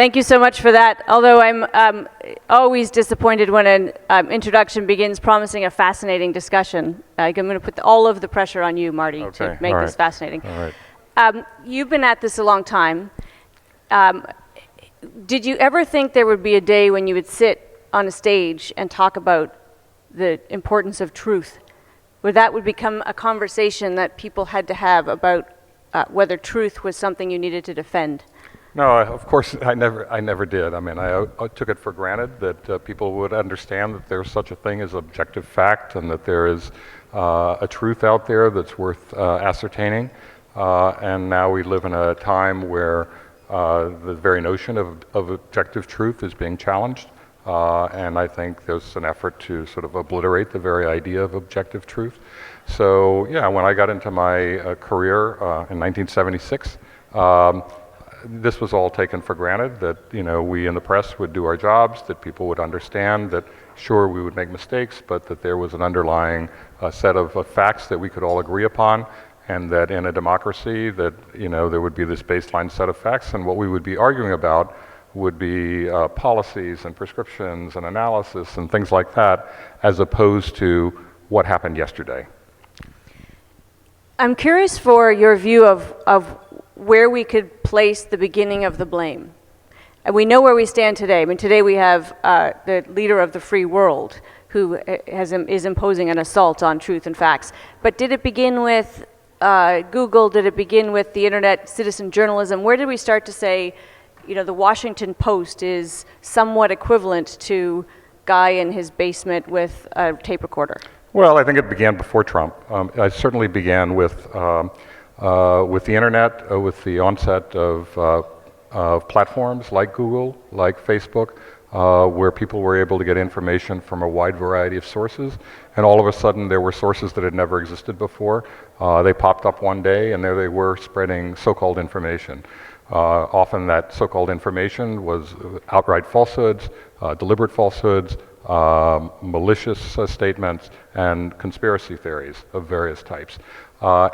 Thank you so much for that. Although I'm always disappointed when an introduction begins promising a fascinating discussion. I'm going to put all of the pressure on you, Marty, to make this fascinating. All right. You've been at this a long time. Did you ever think there would be a day when you would sit on a stage and talk about the importance of truth? Where that would become a conversation that people had to have about whether truth was something you needed to defend? No, of course I never did. I mean, I took it for granted that people would understand that there's such a thing as objective fact and that there is a truth out there that's worth ascertaining. And now we live in a time where the very notion of objective truth is being challenged. And I think there's an effort to sort of obliterate the very idea of objective truth. So yeah, when I got into my career in 1976, this was all taken for granted, that we in the press would do our jobs, that people would understand that sure we would make mistakes, but that there was an underlying set of facts that we could all agree upon, and that in a democracy that there would be this baseline set of facts, and what we would be arguing about would be policies and prescriptions and analysis and things like that, as opposed to what happened yesterday. I'm curious for your view of where we could place the beginning of the blame. And we know where we stand today. I mean, today we have the leader of the free world who is imposing an assault on truth and facts. But did it begin with Google? Did it begin with the internet, citizen journalism? Where did we start to say, the Washington Post is somewhat equivalent to guy in his basement with a tape recorder? Well, I think it began before Trump. It certainly began with the internet, with the onset of platforms like Google, like Facebook, where people were able to get information from a wide variety of sources. And all of a sudden there were sources that had never existed before. They popped up one day and there they were spreading so-called information. Often that so-called information was outright falsehoods, deliberate falsehoods, malicious statements, and conspiracy theories of various types.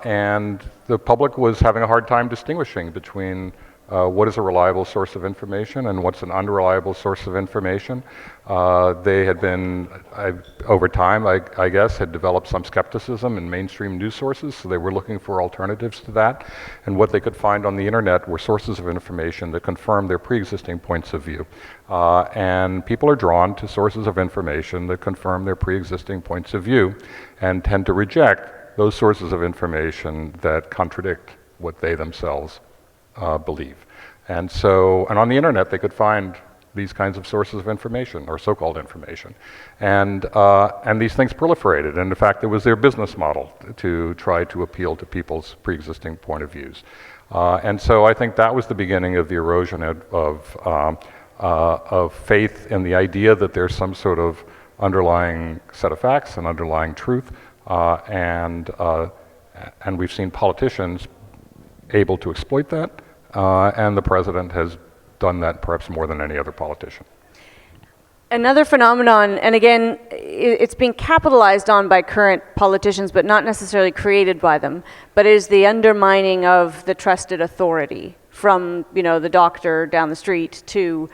And the public was having a hard time distinguishing between what is a reliable source of information and what's an unreliable source of information. They had been, over time, I guess, had developed some skepticism in mainstream news sources, so they were looking for alternatives to that. And what they could find on the internet were sources of information that confirmed their pre-existing points of view. And people are drawn to sources of information that confirm their pre-existing points of view and tend to reject those sources of information that contradict what they themselves believe. And on the internet they could find these kinds of sources of information, or so-called information. And these things proliferated, and in fact it was their business model to try to appeal to people's pre-existing point of views. And so I think that was the beginning of the erosion of faith in the idea that there's some sort of underlying set of facts and underlying truth, and we've seen politicians able to exploit that, and the president has done that perhaps more than any other politician. Another phenomenon, and again, it's being capitalized on by current politicians, but not necessarily created by them, but is the undermining of the trusted authority from, the doctor down the street to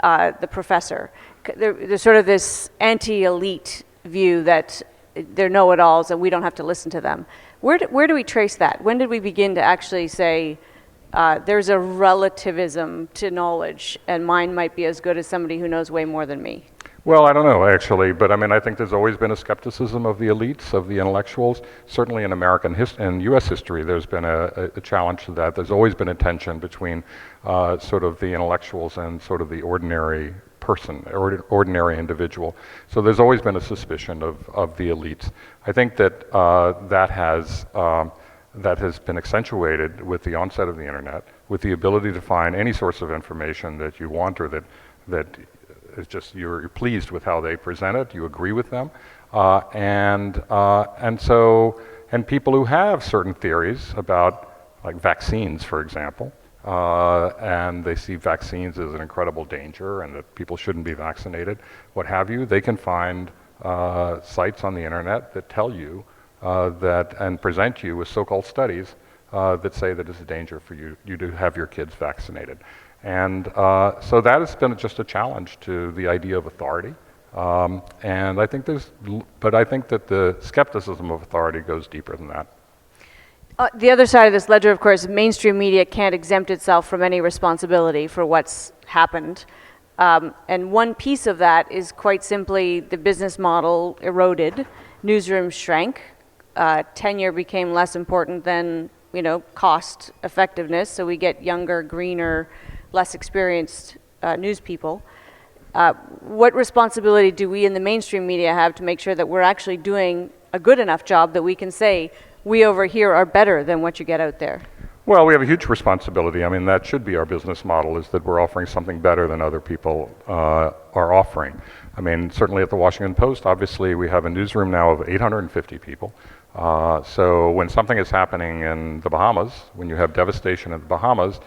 the professor. There's sort of this anti-elite view that they're know-it-alls and we don't have to listen to them. Where do we trace that? When did we begin to actually say there's a relativism to knowledge and mine might be as good as somebody who knows way more than me? Well, I don't know actually, but I think there's always been a skepticism of the elites, of the intellectuals. Certainly in American and U.S. history, there's been a challenge to that. There's always been a tension between sort of the intellectuals and sort of the ordinary person, ordinary individual. So there's always been a suspicion of the elites. I think that that has been accentuated with the onset of the internet, with the ability to find any source of information that you want, or that is just you're pleased with how they present it, you agree with them, and people who have certain theories about, like vaccines, for example, and they see vaccines as an incredible danger and that people shouldn't be vaccinated, what have you, they can find sites on the internet that tell you that and present you with so-called studies that say that it's a danger for you to have your kids vaccinated. And so that has been just a challenge to the idea of authority. And I think but I think that the skepticism of authority goes deeper than that. The other side of this ledger, of course, mainstream media can't exempt itself from any responsibility for what's happened. And one piece of that is quite simply the business model eroded, newsrooms shrank, tenure became less important than cost effectiveness, so we get younger, greener, less experienced news people. What responsibility do we in the mainstream media have to make sure that we're actually doing a good enough job that we can say, we over here are better than what you get out there? Well, we have a huge responsibility. I mean, that should be our business model, is that we're offering something better than other people are offering. I mean, certainly at the Washington Post, obviously, we have a newsroom now of 850 people. So when something is happening in the Bahamas, when you have devastation in the Bahamas,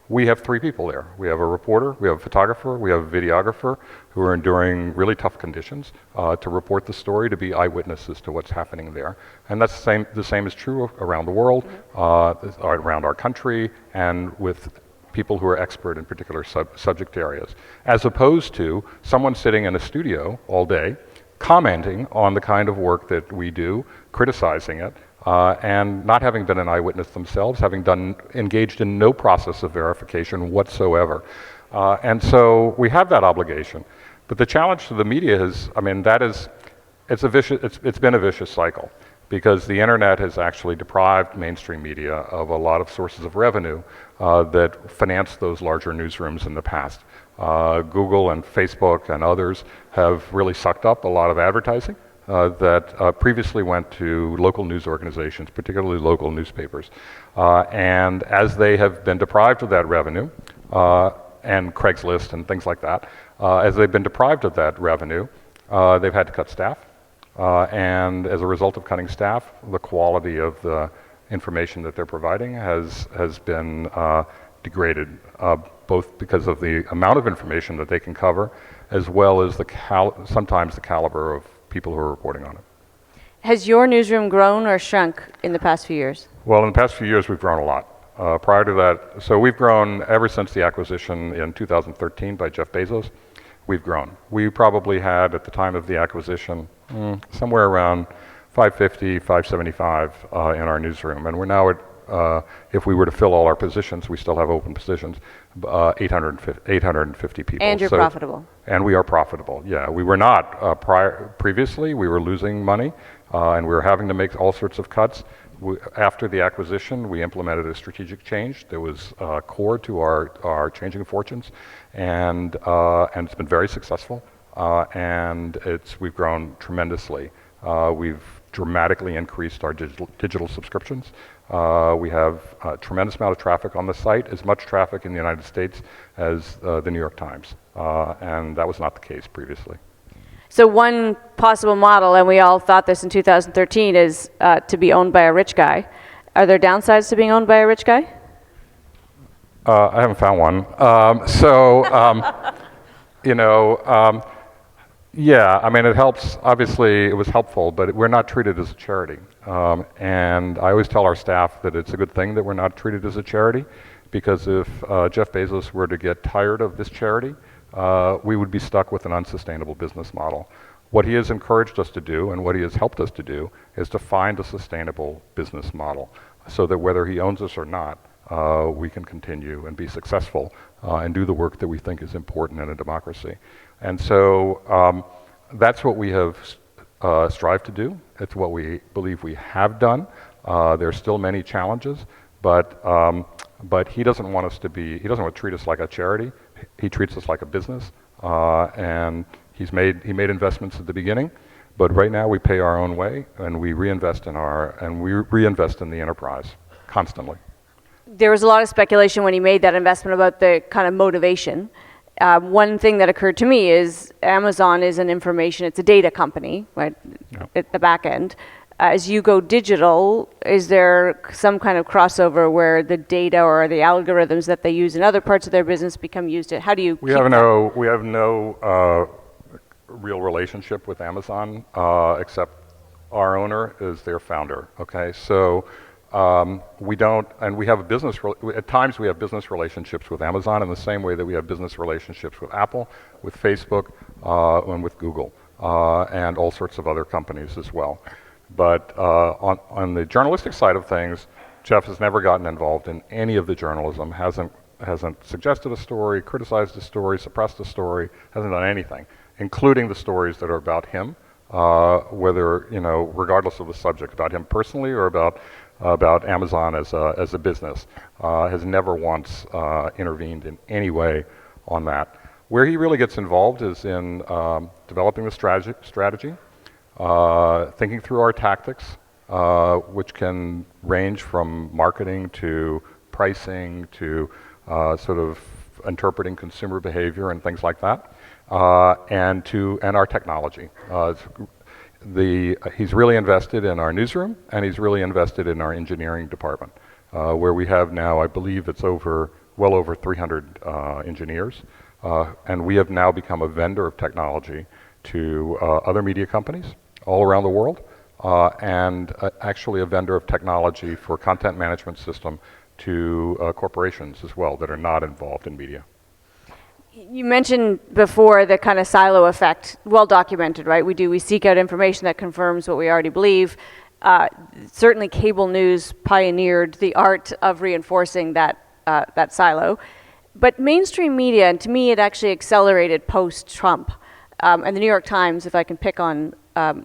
we have 3 people there. We have a reporter, we have a photographer, we have a videographer who are enduring really tough conditions to report the story, to be eyewitnesses to what's happening there. And that's the same is true around the world, around our country, and with people who are expert in particular subject areas, as opposed to someone sitting in a studio all day commenting on the kind of work that we do, criticizing it, and not having been an eyewitness themselves, having engaged in no process of verification whatsoever. And so we have that obligation. But the challenge to the media is, I mean, it's been a vicious cycle, because the internet has actually deprived mainstream media of a lot of sources of revenue that financed those larger newsrooms in the past. Google and Facebook and others have really sucked up a lot of advertising that previously went to local news organizations, particularly local newspapers. And as they have been deprived of that revenue, and Craigslist and things like that, as they've been deprived of that revenue, they've had to cut staff. And as a result of cutting staff, the quality of the information that they're providing has been degraded, both because of the amount of information that they can cover, as well as sometimes the caliber of people who are reporting on it. Has your newsroom grown or shrunk in the past few years? Well, in the past few years, we've grown a lot. Prior to that, so we've grown ever since the acquisition in 2013 by Jeff Bezos. We've grown. We probably had, at the time of the acquisition, somewhere around 550, 575 in our newsroom. And we're now at, if we were to fill all our positions, we still have open positions, 850 people. And you're profitable. And we are profitable, yeah. We were not previously. We were losing money, and we were having to make all sorts of cuts. After the acquisition, we implemented a strategic change that was core to our changing fortunes, and it's been very successful, and we've grown tremendously. We've dramatically increased our digital subscriptions. We have a tremendous amount of traffic on the site, as much traffic in the United States as the New York Times, and that was not the case previously. So one possible model, and we all thought this in 2013, is to be owned by a rich guy. Are there downsides to being owned by a rich guy? I haven't found one. Yeah, I mean, it helps. Obviously, it was helpful, but we're not treated as a charity. And I always tell our staff that it's a good thing that we're not treated as a charity, because if Jeff Bezos were to get tired of this charity, we would be stuck with an unsustainable business model. What he has encouraged us to do, and what he has helped us to do, is to find a sustainable business model, so that whether he owns us or not, we can continue and be successful and do the work that we think is important in a democracy. And so that's what we have strived to do. It's what we believe we have done. There are still many challenges, but he doesn't want us to be, he doesn't want to treat us like a charity. He treats us like a business, and he made investments at the beginning, but right now we pay our own way, and we reinvest in the enterprise constantly. There was a lot of speculation when he made that investment about the kind of motivation. One thing that occurred to me is Amazon is it's a data company, right, at the back end. As you go digital, is there some kind of crossover where the data or the algorithms that they use in other parts of their business become used? How do you? We have no real relationship with Amazon, except our owner is their founder. Okay, so We don't, and we have a business, at times we have business relationships with Amazon in the same way that we have business relationships with Apple, with Facebook, and with Google, and all sorts of other companies as well. But on the journalistic side of things, Jeff has never gotten involved in any of the journalism, hasn't suggested a story, criticized a story, suppressed a story, hasn't done anything, including the stories that are about him, whether, regardless of the subject, about him personally or about Amazon as a business, has never once intervened in any way on that. Where he really gets involved is in developing the strategy, thinking through our tactics, which can range from marketing to pricing to sort of interpreting consumer behavior and things like that, and our technology. He's really invested in our newsroom, and he's really invested in our engineering department, where we have now, I believe it's well over 300 engineers, and we have now become a vendor of technology to other media companies all around the world, and actually a vendor of technology for content management system to corporations as well that are not involved in media. You mentioned before the kind of silo effect, well documented, right? We seek out information that confirms what we already believe. Certainly cable news pioneered the art of reinforcing that silo. But mainstream media, and to me it actually accelerated post-Trump, and the New York Times, if I can pick on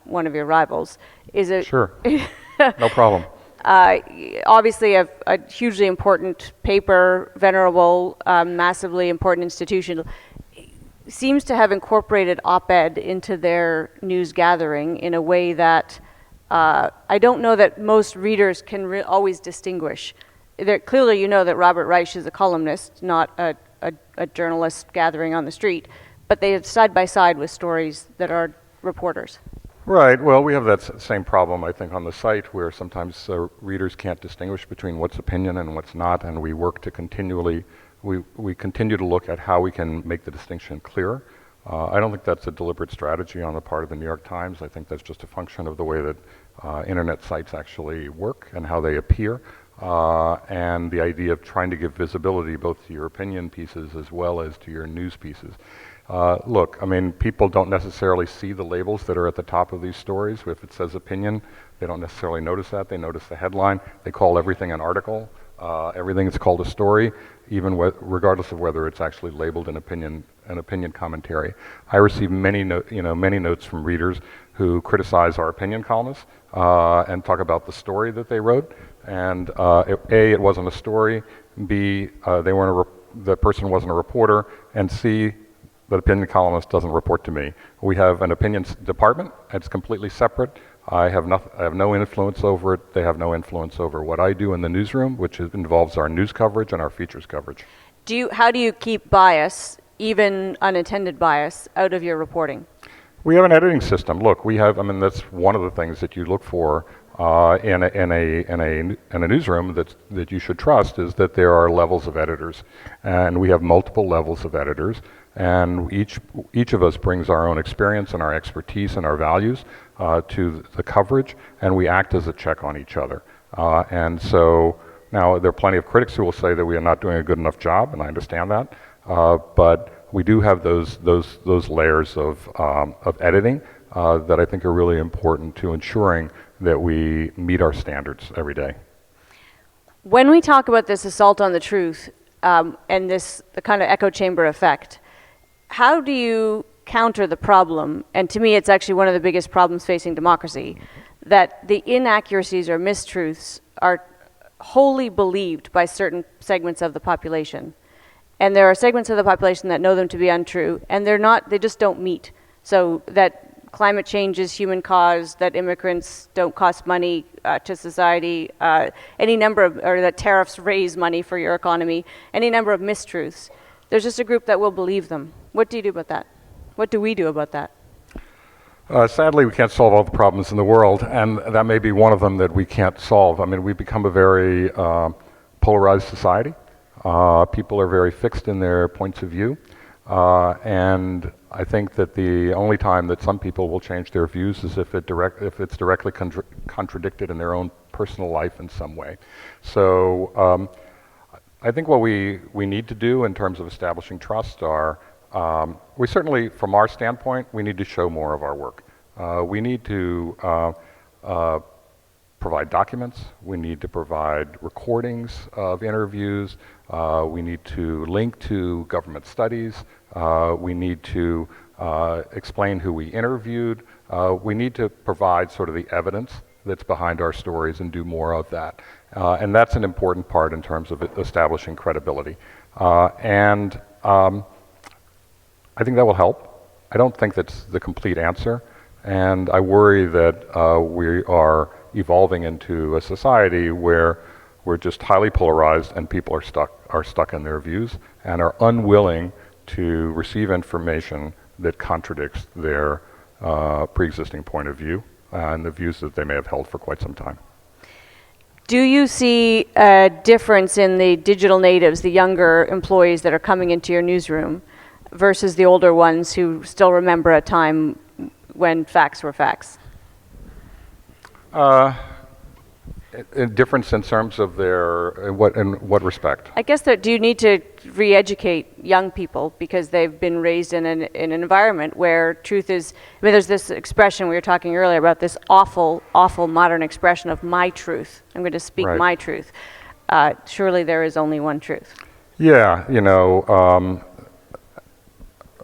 one of your rivals, is a... Sure, no problem. Obviously a hugely important paper, venerable, massively important institution, seems to have incorporated op-ed into their news gathering in a way that I don't know that most readers can always distinguish. Clearly you know that Robert Reich is a columnist, not a journalist gathering on the street, but they are side by side with stories that are reporters. Right. Well, we have that same problem, I think, on the site, where sometimes readers can't distinguish between what's opinion and what's not, and we work to we continue to look at how we can make the distinction clearer. I don't think that's a deliberate strategy on the part of the New York Times. I think that's just a function of the way that internet sites actually work and how they appear, and the idea of trying to give visibility both to your opinion pieces as well as to your news pieces. Look, I mean, people don't necessarily see the labels that are at the top of these stories. If it says opinion, they don't necessarily notice that. They notice the headline. They call everything an article. Everything is called a story, even regardless of whether it's actually labeled an opinion commentary. I receive many notes from readers who criticize our opinion columnists and talk about the story that they wrote. And A, it wasn't a story. B, the person wasn't a reporter. And C, the opinion columnist doesn't report to me. We have an opinions department. It's completely separate. I have no influence over it. They have no influence over what I do in the newsroom, which involves our news coverage and our features coverage. How do you keep bias, even unintended bias, out of your reporting? We have an editing system. Look, that's one of the things that you look for in a newsroom that you should trust, is that there are levels of editors, and we have multiple levels of editors. And each of us brings our own experience and our expertise and our values to the coverage, and we act as a check on each other. And so now there are plenty of critics who will say that we are not doing a good enough job, and I understand that. But we do have those layers of editing that I think are really important to ensuring that we meet our standards every day. When we talk about this assault on the truth and the kind of echo chamber effect, how do you counter the problem? And to me, it's actually one of the biggest problems facing democracy, that the inaccuracies or mistruths are wholly believed by certain segments of the population. And there are segments of the population that know them to be untrue, and they just don't meet. So that climate change is human caused, that immigrants don't cost money to society, or that tariffs raise money for your economy, any number of mistruths. There's just a group that will believe them. What do you do about that? What do we do about that? Sadly, we can't solve all the problems in the world, and that may be one of them that we can't solve. I mean, we've become a very polarized society. People are very fixed in their points of view, and I think that the only time that some people will change their views is if it's directly contradicted in their own personal life in some way. So I think what we need to do in terms of establishing trust are, we certainly, from our standpoint, we need to show more of our work. We need to provide documents, we need to provide recordings of interviews, we need to link to government studies, we need to explain who we interviewed, we need to provide sort of the evidence that's behind our stories and do more of that. And that's an important part in terms of establishing credibility. And I think that will help. I don't think that's the complete answer. And I worry that we are evolving into a society where we're just highly polarized and people are stuck in their views and are unwilling to receive information that contradicts their pre-existing point of view and the views that they may have held for quite some time. Do you see a difference in the digital natives, the younger employees that are coming into your newsroom, versus the older ones who still remember a time when facts were facts? A difference in terms of their, in what respect? I guess that, do you need to re-educate young people because they've been raised in an environment where truth is, I mean, there's this expression we were talking earlier about, this awful modern expression of my truth. I'm going to speak Right. my truth. Surely there is only one truth. Yeah,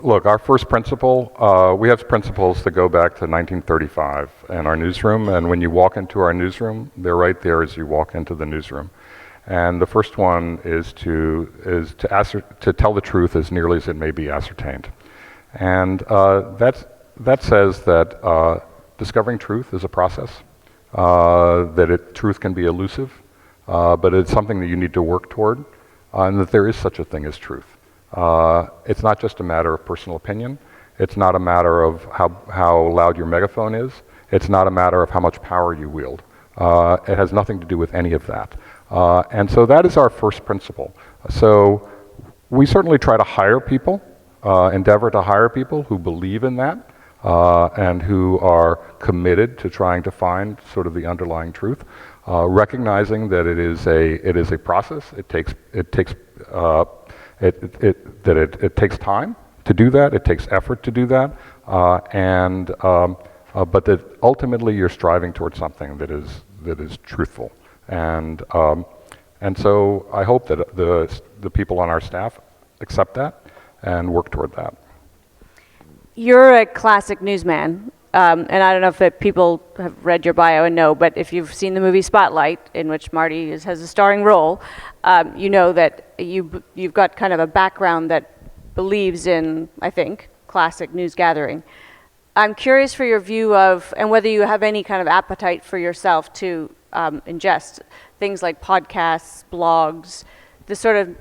look, our first principle, we have principles that go back to 1935 in our newsroom, and when you walk into our newsroom, they're right there as you walk into the newsroom. And the first one is to tell the truth as nearly as it may be ascertained. And that says that discovering truth is a process, that truth can be elusive, but it's something that you need to work toward, and that there is such a thing as truth. It's not just a matter of personal opinion. It's not a matter of how loud your megaphone is. It's not a matter of how much power you wield. It has nothing to do with any of that. And so that is our first principle. So we certainly try to hire people, endeavor to hire people who believe in that, and who are committed to trying to find sort of the underlying truth, recognizing that it is a process. It takes time to do that. It takes effort to do that, but that ultimately you're striving towards something that is truthful. And so I hope that the people on our staff accept that and work toward that. You're a classic newsman, and I don't know if people have read your bio and know, but if you've seen the movie Spotlight, in which Marty has a starring role, you know that you've got kind of a background that believes in, I think, classic news gathering. I'm curious for your view of, and whether you have any kind of appetite for yourself to ingest things like podcasts, blogs, the sort of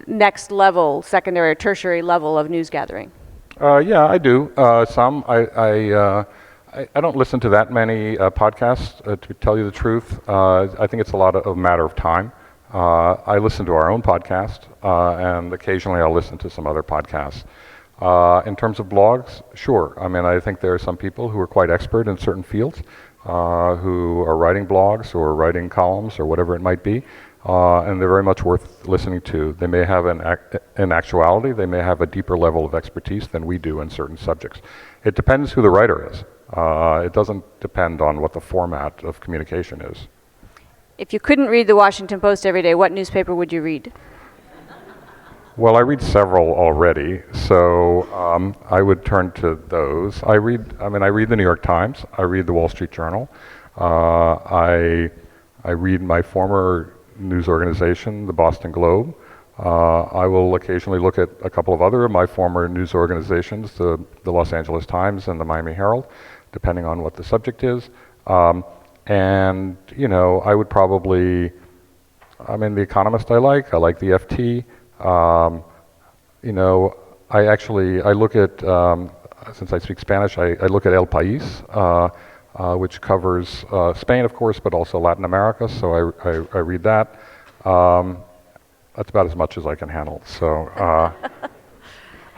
next level, secondary or tertiary level of news gathering. Yeah, I do. Some. I don't listen to that many podcasts, to tell you the truth. I think it's a matter of time. I listen to our own podcast, and occasionally I'll listen to some other podcasts. In terms of blogs, sure. I mean, I think there are some people who are quite expert in certain fields, who are writing blogs or writing columns or whatever it might be, and they're very much worth listening to. They may have, in actuality, they may have a deeper level of expertise than we do in certain subjects. It depends who the writer is. It doesn't depend on what the format of communication is. If you couldn't read the Washington Post every day, what newspaper would you read? Well, I read several already, so I would turn to those. I read the New York Times. I read the Wall Street Journal. I read my former news organization, the Boston Globe. I will occasionally look at a couple of other of my former news organizations, the Los Angeles Times and the Miami Herald, depending on what the subject is. And, I would probably, The Economist I like the FT. I look at, since I speak Spanish, I look at El País, which covers Spain, of course, but also Latin America, so I read that. That's about as much as I can handle. So I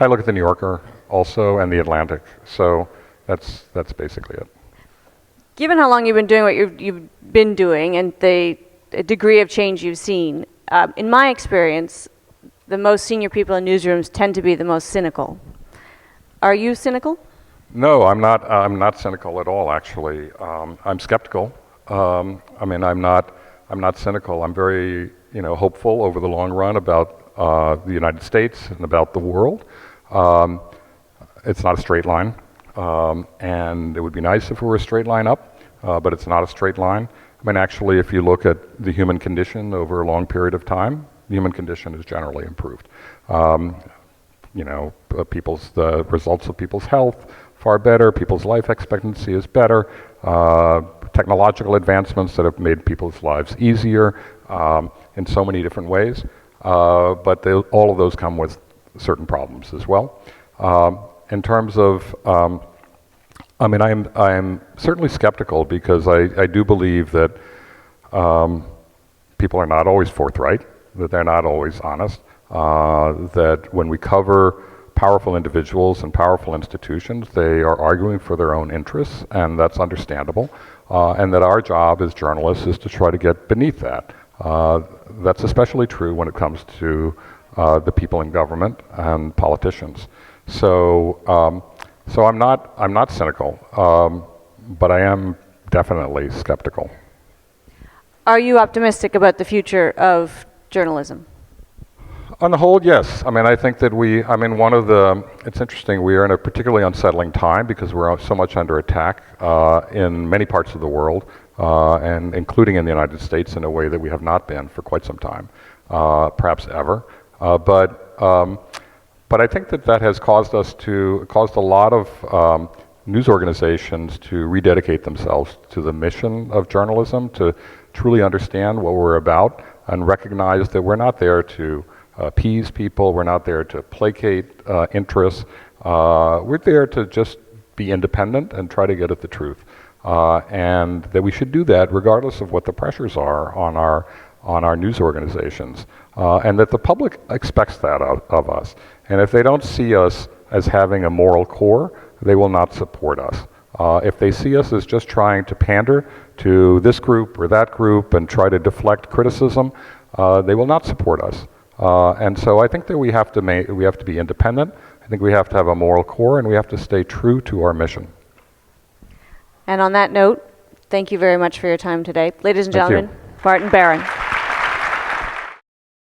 look at the New Yorker also and the Atlantic, so that's basically it. Given how long you've been doing what you've been doing and the degree of change you've seen, in my experience, the most senior people in newsrooms tend to be the most cynical. Are you cynical? No, I'm not. I'm not cynical at all. Actually, I'm skeptical. I mean, I'm not cynical. I'm very, hopeful over the long run about the United States and about the world. It's not a straight line, and it would be nice if it were a straight line up, but it's not a straight line. I mean, actually, if you look at the human condition over a long period of time, the human condition is generally improved. The results of people's health far better. People's life expectancy is better. Technological advancements that have made people's lives easier in so many different ways, but all of those come with certain problems as well. In terms of, I'm certainly skeptical because I do believe that people are not always forthright, that they're not always honest, that when we cover powerful individuals and powerful institutions, they are arguing for their own interests, and that's understandable, and that our job as journalists is to try to get beneath that. That's especially true when it comes to the people in government and politicians. So I'm not cynical, but I am definitely skeptical. Are you optimistic about the future of journalism? On the whole, yes. I mean, I think that it's interesting, we are in a particularly unsettling time because we're so much under attack in many parts of the world, and including in the United States in a way that we have not been for quite some time, perhaps ever. But I think that has caused a lot of news organizations to rededicate themselves to the mission of journalism, to truly understand what we're about and recognize that we're not there to appease people, we're not there to placate interests, we're there to just be independent and try to get at the truth. And that we should do that regardless of what the pressures are on our news organizations, and that the public expects that of us. And if they don't see us as having a moral core, they will not support us. If they see us as just trying to pander to this group or that group and try to deflect criticism, they will not support us. And so I think that we have to be independent. I think we have to have a moral core, and we have to stay true to our mission. And on that note, thank you very much for your time today. Ladies and gentlemen, Martin Barron.